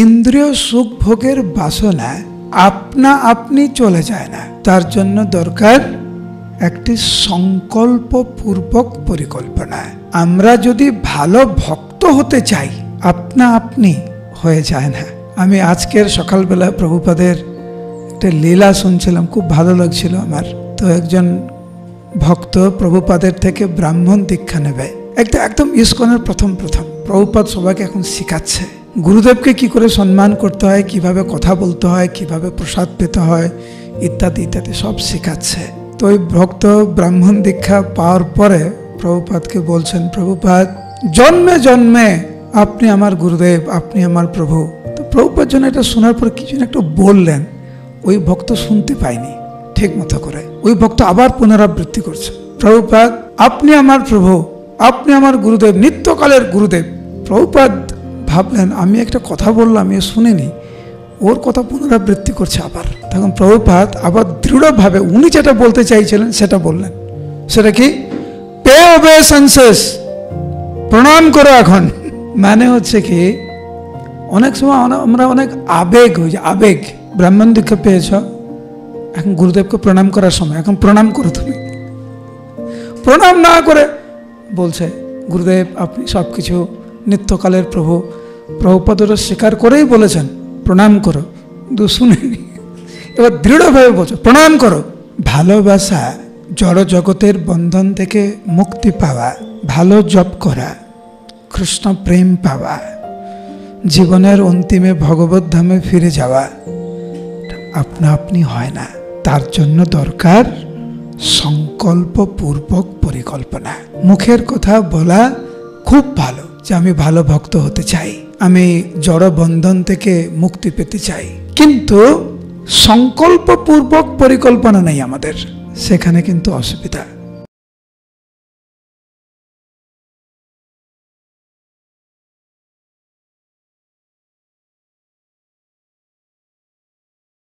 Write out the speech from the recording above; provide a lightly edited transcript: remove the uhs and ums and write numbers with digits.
ইন্দ্রিয় সুখ ভোগের বাসনা আপনা আপনি চলে যায় না, তার জন্য দরকার একটি সংকল্পপূর্বক পরিকল্পনা। আমরা যদি ভালো ভক্ত হতে চাই, আপনা আপনি হয়ে যায় না। আমি আজকের সকালবেলা প্রভুপাদের একটা লীলা শুনছিলাম, খুব ভালো লাগছিল আমার। তো একজন ভক্ত প্রভুপাদের থেকে ব্রাহ্মণ দীক্ষা নেবে, একদম ইস্কনের প্রথম প্রভুপাদ সবাইকে এখন শিখাচ্ছে গুরুদেবকে কি করে সম্মান করতে হয়, কিভাবে কথা বলতে হয়, কিভাবে প্রসাদ পেতে হয়, ইত্যাদি ইত্যাদি সব শেখাচ্ছে। তো ওই ভক্ত ব্রাহ্মণ দীক্ষা পাওয়ার পরে প্রভুপাদকে বলছেন, প্রভুপাদ জন্মে জন্মে আপনি আমার গুরুদেব, আপনি আমার প্রভু। তো প্রভুপাদ যেন এটা শোনার পর কিছু একটা বললেন, ওই ভক্ত শুনতে পায়নি ঠিক মতো করে। ওই ভক্ত আবার পুনরাবৃত্তি করছে, প্রভুপাদ আপনি আমার প্রভু, আপনি আমার গুরুদেব, নিত্যকালের গুরুদেব। প্রভুপাদ ভাবলেন আমি একটা কথা বললাম, এ শুনেনি, ওর কথা পুনরাবৃত্তি করছে আবার। তখন প্রভুপাদ আবার দৃঢ়ভাবে উনি যেটা বলতে চাইছিলেন সেটা বললেন। সেটা কি? পে ওবেসেন্সেস, প্রণাম করো এখন। মানে হচ্ছে কি, অনেক সময় আমরা অনেক আবেগ হয়ে যায়, আবেগ। ব্রাহ্মণ দীক্ষা পেয়েছ, এখন গুরুদেবকে প্রণাম করার সময়, এখন প্রণাম করো। তুমি প্রণাম না করে বলছে গুরুদেব আপনি সব কিছু, নিত্যকালের প্রভু। প্রভুপাদ ওরা স্বীকার করেই বলেছেন প্রণাম করো, কিন্তু শুনেনি। এবার দৃঢ়ভাবে বলছো প্রণাম করো। ভালোবাসা জড় জগতের বন্ধন থেকে মুক্তি পাওয়া, ভালো জপ করা, কৃষ্ণ প্রেম পাওয়া, জীবনের অন্তিমে ভগবত ধামে ফিরে যাওয়া আপনা আপনি হয় না। তার জন্য দরকার সংকল্পপূর্বক পরিকল্পনা। মুখের কথা বলা খুব ভালো যে আমি ভালো ভক্ত হতে চাই, আমি জড় বন্ধন থেকে মুক্তি পেতে চাই, কিন্তু সংকল্পপূর্বক পরিকল্পনা নেই আমাদের, সেখানে কিন্তু অসুবিধা।